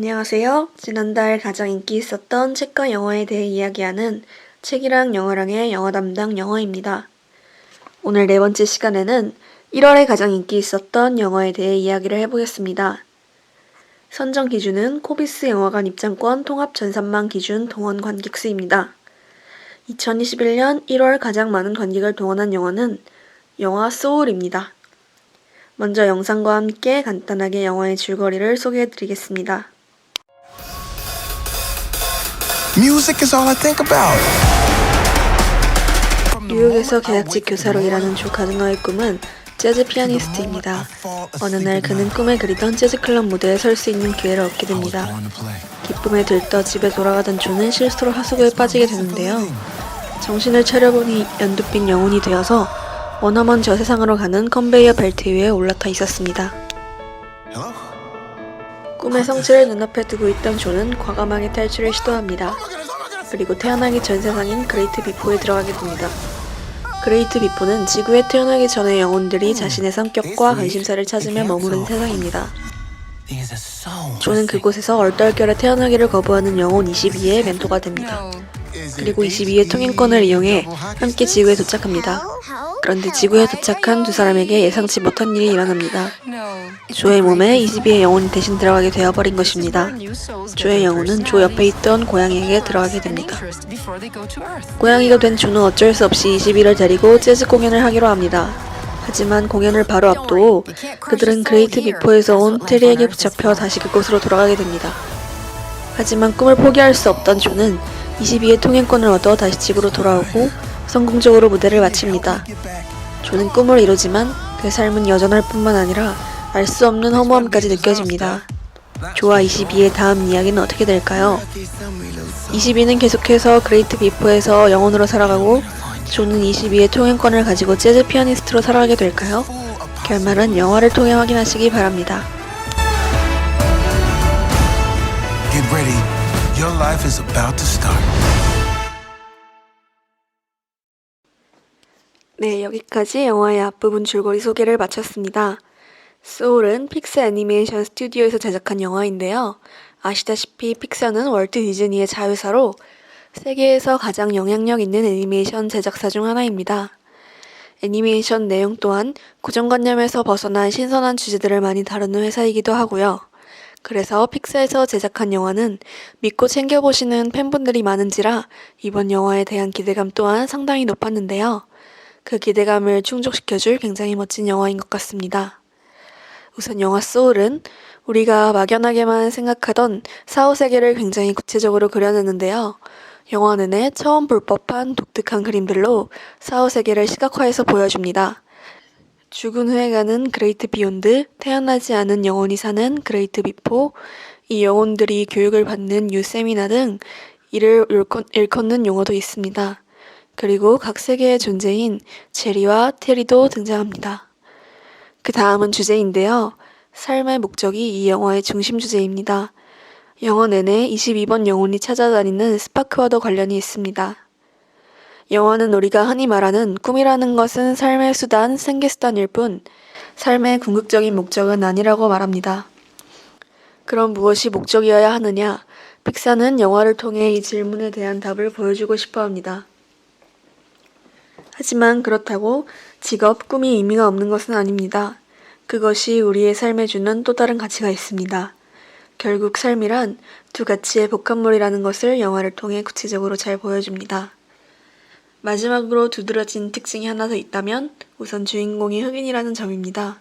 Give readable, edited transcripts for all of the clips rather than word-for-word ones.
안녕하세요. 지난달 가장 인기 있었던 책과 영화에 대해 이야기하는 책이랑 영화랑의 영화 담당 영화입니다. 오늘 네 번째 시간에는 1월에 가장 인기 있었던 영화에 대해 이야기를 해보겠습니다. 선정 기준은 코비스 영화관 입장권 통합 전산망 기준 동원 관객 수입니다. 2021년 1월 가장 많은 관객을 동원한 영화는 영화 소울입니다. 먼저 영상과 함께 간단하게 영화의 줄거리를 소개해드리겠습니다. Music is all I think about. 뉴욕에서 계약직 교사로 일하는 조 가드너의 꿈은 재즈 피아니스트입니다. 어느 날 그는 꿈에 그리던 재즈 클럽 무대에 설 수 있는 기회를 얻게 됩니다. 기쁨에 들떠 집에 돌아가던 조는 실수로 하수구에 빠지게 되는데요. 정신을 차려보니 연두빛 영혼이 되어서 머나먼 저 세상으로 가는 컨베이어 벨트 위에 올라타 있었습니다. 꿈의 성취를 눈앞에 두고 있던 조는 과감하게 탈출을 시도합니다. 그리고 태어나기 전 세상인 그레이트 비포에 들어가게 됩니다. 그레이트 비포는 지구에 태어나기 전의 영혼들이 자신의 성격과 관심사를 찾으며 머무른 세상입니다. 조는 그곳에서 얼떨결에 태어나기를 거부하는 영혼 22의 멘토가 됩니다. 그리고 22의 통행권을 이용해 함께 지구에 도착합니다. 그런데 지구에 도착한 두 사람에게 예상치 못한 일이 일어납니다. 조의 몸에 22의 영혼이 대신 들어가게 되어버린 것입니다. 조의 영혼은 조 옆에 있던 고양이에게 들어가게 됩니다. 고양이가 된 조는 어쩔 수 없이 22를 데리고 재즈 공연을 하기로 합니다. 하지만 공연을 바로 앞두고 그들은 그레이트 비포에서 온 테리에게 붙잡혀 다시 그곳으로 돌아가게 됩니다. 하지만 꿈을 포기할 수 없던 조는 22의 통행권을 얻어 다시 집으로 돌아오고 성공적으로 무대를 마칩니다. 조는 꿈을 이루지만 그 삶은 여전할 뿐만 아니라 알 수 없는 허무함까지 느껴집니다. 조와 22의 다음 이야기는 어떻게 될까요? 22는 계속해서 그레이트 비포에서 영혼으로 살아가고 조는 22의 통행권을 가지고 재즈 피아니스트로 살아가게 될까요? 결말은 영화를 통해 확인하시기 바랍니다. Get ready. Your life is about to start. 네, 여기까지 영화의 앞부분 줄거리 소개를 마쳤습니다. 소울은 픽사 애니메이션 스튜디오에서 제작한 영화인데요. 아시다시피 픽사는 월트 디즈니의 자회사로 세계에서 가장 영향력 있는 애니메이션 제작사 중 하나입니다. 애니메이션 내용 또한 고정관념에서 벗어난 신선한 주제들을 많이 다루는 회사이기도 하고요. 그래서 픽사에서 제작한 영화는 믿고 챙겨보시는 팬분들이 많은지라 이번 영화에 대한 기대감 또한 상당히 높았는데요. 그 기대감을 충족시켜줄 굉장히 멋진 영화인 것 같습니다. 우선 영화 소울은 우리가 막연하게만 생각하던 사후 세계를 굉장히 구체적으로 그려내는데요. 영화 내내 처음 볼 법한 독특한 그림들로 사후 세계를 시각화해서 보여줍니다. 죽은 후에 가는 그레이트 비욘드, 태어나지 않은 영혼이 사는 그레이트 비포, 이 영혼들이 교육을 받는 유세미나 등 이를 일컫는 용어도 있습니다. 그리고 각 세계의 존재인 제리와 테리도 등장합니다. 그 다음은 주제인데요. 삶의 목적이 이 영화의 중심 주제입니다. 영화 내내 22번 영혼이 찾아다니는 스파크와도 관련이 있습니다. 영화는 우리가 흔히 말하는 꿈이라는 것은 삶의 수단, 생계수단일 뿐 삶의 궁극적인 목적은 아니라고 말합니다. 그럼 무엇이 목적이어야 하느냐? 픽사는 영화를 통해 이 질문에 대한 답을 보여주고 싶어 합니다. 하지만 그렇다고 직업, 꿈이 의미가 없는 것은 아닙니다. 그것이 우리의 삶에 주는 또 다른 가치가 있습니다. 결국 삶이란 두 가치의 복합물이라는 것을 영화를 통해 구체적으로 잘 보여줍니다. 마지막으로 두드러진 특징이 하나 더 있다면 우선 주인공이 흑인이라는 점입니다.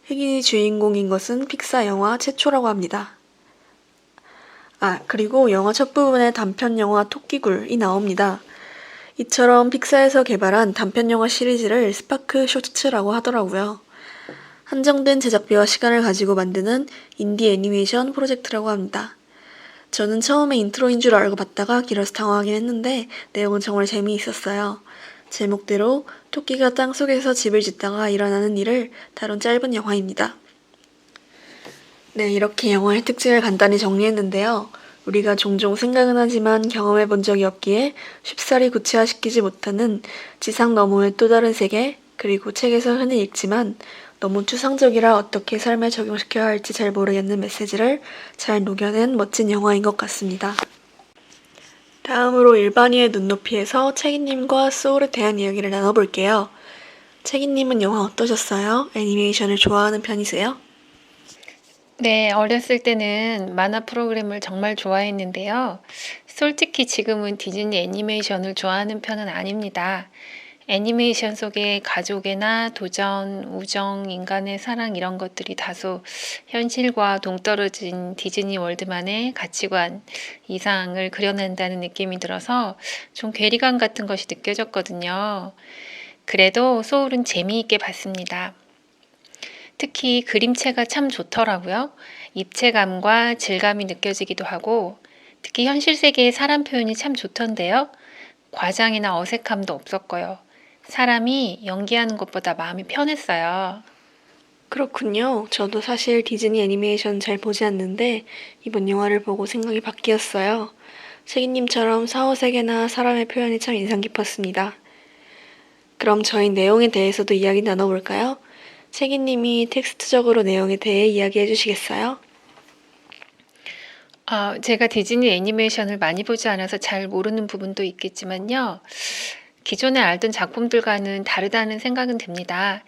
흑인이 주인공인 것은 픽사 영화 최초라고 합니다. 그리고 영화 첫 부분에 단편 영화 토끼굴이 나옵니다. 이처럼 픽사에서 개발한 단편 영화 시리즈를 스파크 쇼츠라고 하더라고요. 한정된 제작비와 시간을 가지고 만드는 인디 애니메이션 프로젝트라고 합니다. 저는 처음에 인트로인 줄 알고 봤다가 길어서 당황하긴 했는데 내용은 정말 재미있었어요. 제목대로 토끼가 땅속에서 집을 짓다가 일어나는 일을 다룬 짧은 영화입니다. 네, 이렇게 영화의 특징을 간단히 정리했는데요. 우리가 종종 생각은 하지만 경험해 본 적이 없기에 쉽사리 구체화시키지 못하는 지상 너머의 또 다른 세계, 그리고 책에서 흔히 읽지만 너무 추상적이라 어떻게 삶에 적용시켜야 할지 잘 모르겠는 메시지를 잘 녹여낸 멋진 영화인 것 같습니다. 다음으로 일반인의 눈높이에서 책임님과 소울에 대한 이야기를 나눠볼게요. 책임님은 영화 어떠셨어요? 애니메이션을 좋아하는 편이세요? 네, 어렸을 때는 만화 프로그램을 정말 좋아했는데요. 솔직히 지금은 디즈니 애니메이션을 좋아하는 편은 아닙니다. 애니메이션 속의 가족애나 도전, 우정, 인간의 사랑 이런 것들이 다소 현실과 동떨어진 디즈니 월드만의 가치관, 이상을 그려낸다는 느낌이 들어서 좀 괴리감 같은 것이 느껴졌거든요. 그래도 소울은 재미있게 봤습니다. 특히 그림체가 참 좋더라고요. 입체감과 질감이 느껴지기도 하고, 특히 현실 세계의 사람 표현이 참 좋던데요. 과장이나 어색함도 없었고요. 사람이 연기하는 것보다 마음이 편했어요. 그렇군요. 저도 사실 디즈니 애니메이션 잘 보지 않는데 이번 영화를 보고 생각이 바뀌었어요. 책임님처럼 사후세계나 사람의 표현이 참 인상 깊었습니다. 그럼 저희 내용에 대해서도 이야기 나눠볼까요? 책임님이 텍스트적으로 내용에 대해 이야기해 주시겠어요? 제가 디즈니 애니메이션을 많이 보지 않아서 잘 모르는 부분도 있겠지만요. 기존에 알던 작품들과는 다르다는 생각은 듭니다.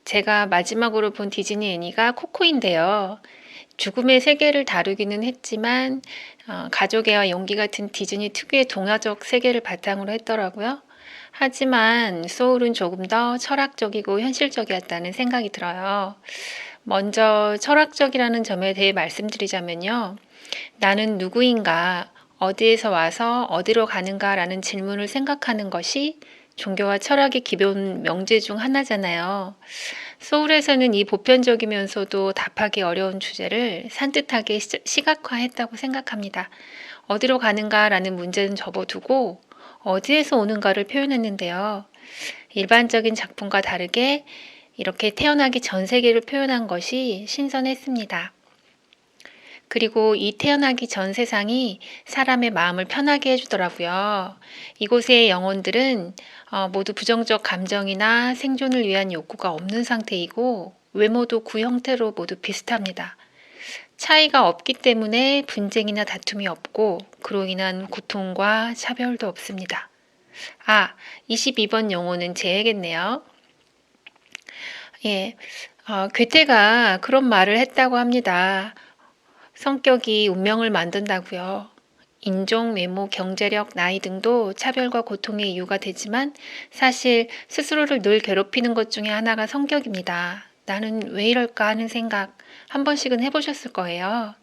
제가 마지막으로 본 디즈니 애니가 코코인데요. 죽음의 세계를 다루기는 했지만 가족애와 연기 같은 디즈니 특유의 동화적 세계를 바탕으로 했더라고요. 하지만 소울은 조금 더 철학적이고 현실적이었다는 생각이 들어요. 먼저 철학적이라는 점에 대해 말씀드리자면요. 나는 누구인가, 어디에서 와서 어디로 가는가라는 질문을 생각하는 것이 종교와 철학의 기본 명제 중 하나잖아요. 소울에서는 이 보편적이면서도 답하기 어려운 주제를 산뜻하게 시각화했다고 생각합니다. 어디로 가는가라는 문제는 접어두고 어디에서 오는가를 표현했는데요. 일반적인 작품과 다르게 이렇게 태어나기 전 세계를 표현한 것이 신선했습니다. 그리고 이 태어나기 전 세상이 사람의 마음을 편하게 해주더라고요. 이곳의 영혼들은 모두 부정적 감정이나 생존을 위한 욕구가 없는 상태이고 외모도 구형태로 모두 비슷합니다. 차이가 없기 때문에 분쟁이나 다툼이 없고 그로 인한 고통과 차별도 없습니다. 22번 영혼은 쟤겠네요. 예, 괴테가 그런 말을 했다고 합니다. 성격이 운명을 만든다고요. 인종, 외모, 경제력, 나이 등도 차별과 고통의 이유가 되지만 사실 스스로를 늘 괴롭히는 것 중에 하나가 성격입니다. 나는 왜 이럴까 하는 생각 한 번씩은 해보셨을 거예요.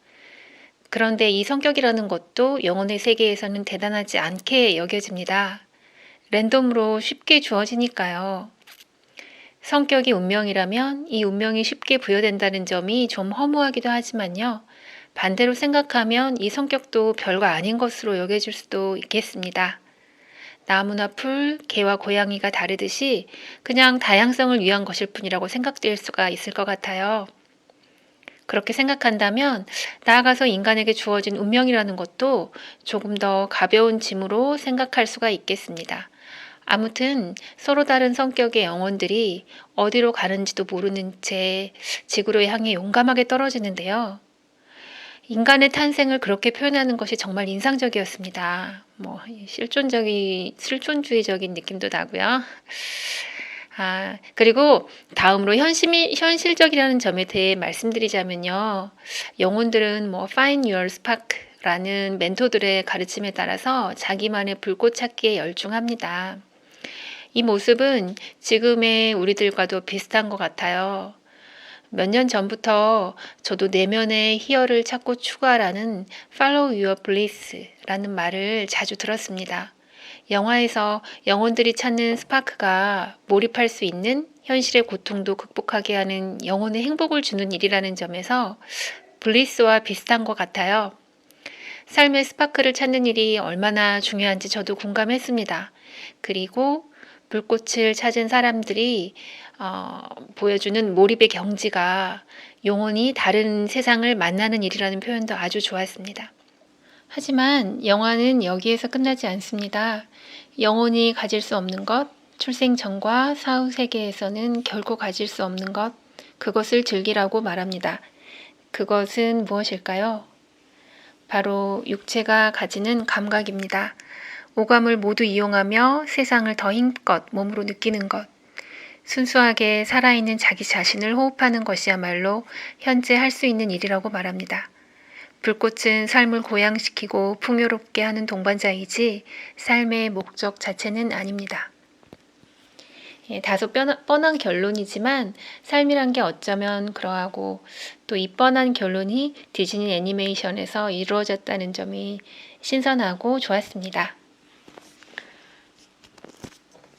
그런데 이 성격이라는 것도 영혼의 세계에서는 대단하지 않게 여겨집니다. 랜덤으로 쉽게 주어지니까요. 성격이 운명이라면 이 운명이 쉽게 부여된다는 점이 좀 허무하기도 하지만요. 반대로 생각하면 이 성격도 별거 아닌 것으로 여겨질 수도 있겠습니다. 나무나 풀, 개와 고양이가 다르듯이 그냥 다양성을 위한 것일 뿐이라고 생각될 수가 있을 것 같아요. 그렇게 생각한다면 나아가서 인간에게 주어진 운명이라는 것도 조금 더 가벼운 짐으로 생각할 수가 있겠습니다. 아무튼 서로 다른 성격의 영혼들이 어디로 가는지도 모르는 채 지구로 향해 용감하게 떨어지는데요. 인간의 탄생을 그렇게 표현하는 것이 정말 인상적이었습니다. 실존주의적인 느낌도 나고요. 그리고 다음으로 현실적이라는 점에 대해 말씀드리자면요. 영혼들은 Find Your Spark라는 멘토들의 가르침에 따라서 자기만의 불꽃 찾기에 열중합니다. 이 모습은 지금의 우리들과도 비슷한 것 같아요. 몇 년 전부터 저도 내면의 희열을 찾고 추구하라는 Follow Your Bliss라는 말을 자주 들었습니다. 영화에서 영혼들이 찾는 스파크가 몰입할 수 있는 현실의 고통도 극복하게 하는 영혼의 행복을 주는 일이라는 점에서 블리스와 비슷한 것 같아요. 삶의 스파크를 찾는 일이 얼마나 중요한지 저도 공감했습니다. 그리고 불꽃을 찾은 사람들이 보여주는 몰입의 경지가 영혼이 다른 세상을 만나는 일이라는 표현도 아주 좋았습니다. 하지만 영화는 여기에서 끝나지 않습니다. 영혼이 가질 수 없는 것, 출생 전과 사후 세계에서는 결코 가질 수 없는 것, 그것을 즐기라고 말합니다. 그것은 무엇일까요? 바로 육체가 가지는 감각입니다. 오감을 모두 이용하며 세상을 더 힘껏 몸으로 느끼는 것. 순수하게 살아있는 자기 자신을 호흡하는 것이야말로 현재 할 수 있는 일이라고 말합니다. 불꽃은 삶을 고양시키고 풍요롭게 하는 동반자이지 삶의 목적 자체는 아닙니다. 다소 뻔한 결론이지만 삶이란 게 어쩌면 그러하고 또 이 뻔한 결론이 디즈니 애니메이션에서 이루어졌다는 점이 신선하고 좋았습니다.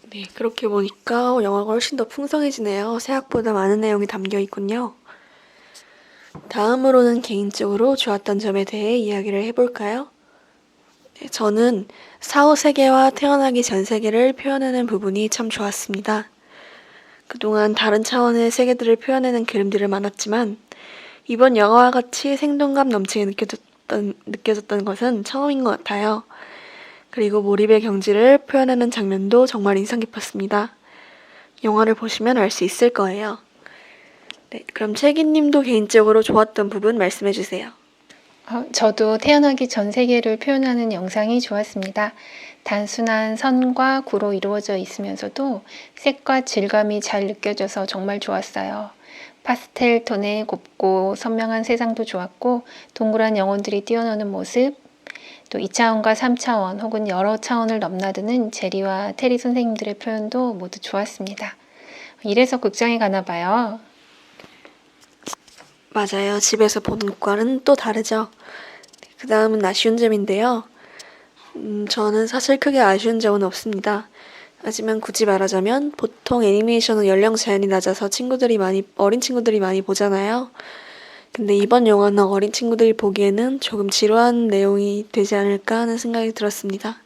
네, 그렇게 보니까 영화가 훨씬 더 풍성해지네요. 생각보다 많은 내용이 담겨 있군요. 다음으로는 개인적으로 좋았던 점에 대해 이야기를 해볼까요? 네, 저는 사후 세계와 태어나기 전 세계를 표현하는 부분이 참 좋았습니다. 그동안 다른 차원의 세계들을 표현하는 그림들이 많았지만 이번 영화와 같이 생동감 넘치게 느껴졌던 것은 처음인 것 같아요. 그리고 몰입의 경지를 표현하는 장면도 정말 인상 깊었습니다. 영화를 보시면 알 수 있을 거예요. 네, 그럼 채기님도 개인적으로 좋았던 부분 말씀해 주세요. 저도 태어나기 전 세계를 표현하는 영상이 좋았습니다. 단순한 선과 구로 이루어져 있으면서도 색과 질감이 잘 느껴져서 정말 좋았어요. 파스텔 톤의 곱고 선명한 세상도 좋았고 동그란 영혼들이 뛰어노는 모습, 또 2차원과 3차원 혹은 여러 차원을 넘나드는 제리와 테리 선생님들의 표현도 모두 좋았습니다. 이래서 극장에 가나 봐요. 맞아요. 집에서 보는 것과는 또 다르죠. 그 다음은 아쉬운 점인데요. 저는 사실 크게 아쉬운 점은 없습니다. 하지만 굳이 말하자면 보통 애니메이션은 연령 제한이 낮아서 어린 친구들이 많이 보잖아요. 근데 이번 영화는 어린 친구들이 보기에는 조금 지루한 내용이 되지 않을까 하는 생각이 들었습니다.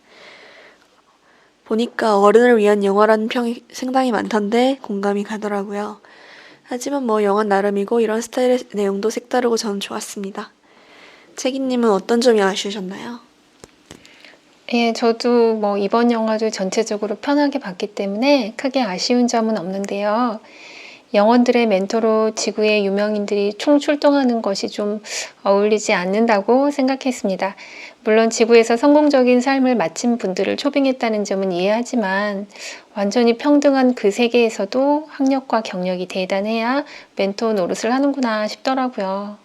보니까 어른을 위한 영화라는 평이 상당히 많던데 공감이 가더라고요. 하지만 영화 나름이고 이런 스타일의 내용도 색다르고 저는 좋았습니다. 채기님은 어떤 점이 아쉬우셨나요? 예, 저도 이번 영화도 전체적으로 편하게 봤기 때문에 크게 아쉬운 점은 없는데요. 영혼들의 멘토로 지구의 유명인들이 총출동하는 것이 좀 어울리지 않는다고 생각했습니다. 물론 지구에서 성공적인 삶을 마친 분들을 초빙했다는 점은 이해하지만 완전히 평등한 그 세계에서도 학력과 경력이 대단해야 멘토 노릇을 하는구나 싶더라고요.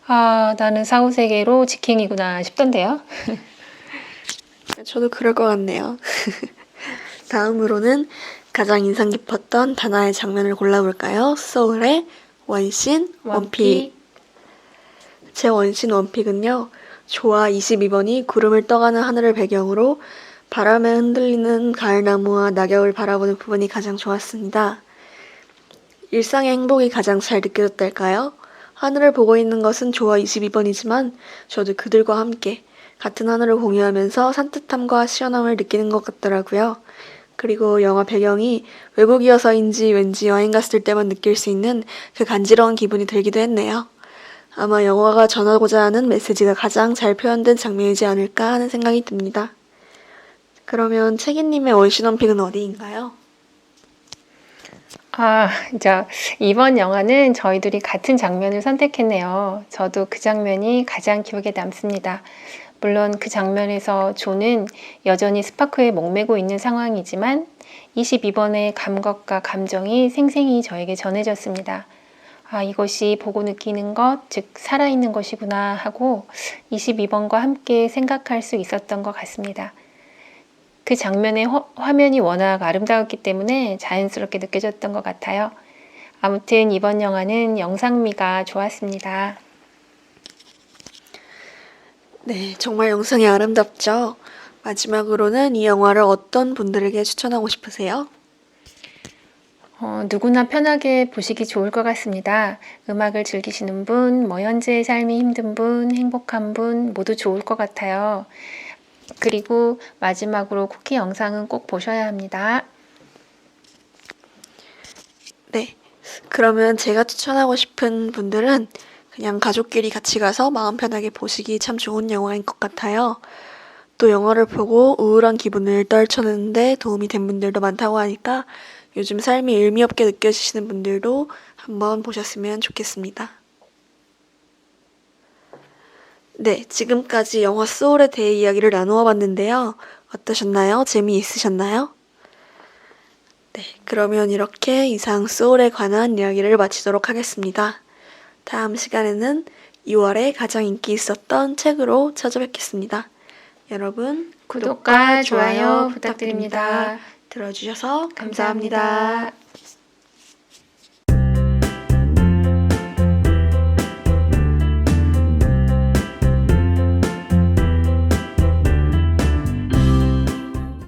나는 사후 세계로 직행이구나 싶던데요. 저도 그럴 것 같네요. 다음으로는 가장 인상 깊었던 단아의 장면을 골라볼까요? 소울의 원신 원픽. 제 원신 원픽은요. 조화 22번이 구름을 떠가는 하늘을 배경으로 바람에 흔들리는 가을나무와 낙엽을 바라보는 부분이 가장 좋았습니다. 일상의 행복이 가장 잘 느껴졌달까요? 하늘을 보고 있는 것은 조화 22번이지만 저도 그들과 함께 같은 하늘을 공유하면서 산뜻함과 시원함을 느끼는 것 같더라고요. 그리고 영화 배경이 외국이어서인지 왠지 여행 갔을 때만 느낄 수 있는 그 간지러운 기분이 들기도 했네요. 아마 영화가 전하고자 하는 메시지가 가장 잘 표현된 장면이지 않을까 하는 생각이 듭니다. 그러면 채기님의 원신 원픽은 어디인가요? 이번 영화는 저희들이 같은 장면을 선택했네요. 저도 그 장면이 가장 기억에 남습니다. 물론 그 장면에서 조는 여전히 스파크에 목매고 있는 상황이지만 22번의 감각과 감정이 생생히 저에게 전해졌습니다. 이것이 보고 느끼는 것, 즉 살아있는 것이구나 하고 22번과 함께 생각할 수 있었던 것 같습니다. 그 장면의 화면이 워낙 아름다웠기 때문에 자연스럽게 느껴졌던 것 같아요. 아무튼 이번 영화는 영상미가 좋았습니다. 네, 정말 영상이 아름답죠? 마지막으로는 이 영화를 어떤 분들에게 추천하고 싶으세요? 누구나 편하게 보시기 좋을 것 같습니다. 음악을 즐기시는 분, 현재의 삶이 힘든 분, 행복한 분 모두 좋을 것 같아요. 그리고 마지막으로 쿠키 영상은 꼭 보셔야 합니다. 네, 그러면 제가 추천하고 싶은 분들은 그냥 가족끼리 같이 가서 마음 편하게 보시기 참 좋은 영화인 것 같아요. 또 영화를 보고 우울한 기분을 떨쳐내는데 도움이 된 분들도 많다고 하니까 요즘 삶이 의미 없게 느껴지시는 분들도 한번 보셨으면 좋겠습니다. 네, 지금까지 영화 소울에 대해 이야기를 나누어 봤는데요. 어떠셨나요? 재미있으셨나요? 네, 그러면 이렇게 이상 소울에 관한 이야기를 마치도록 하겠습니다. 다음 시간에는 2월에 가장 인기 있었던 책으로 찾아뵙겠습니다. 여러분, 구독과 좋아요 부탁드립니다. 들어주셔서 감사합니다. 감사합니다.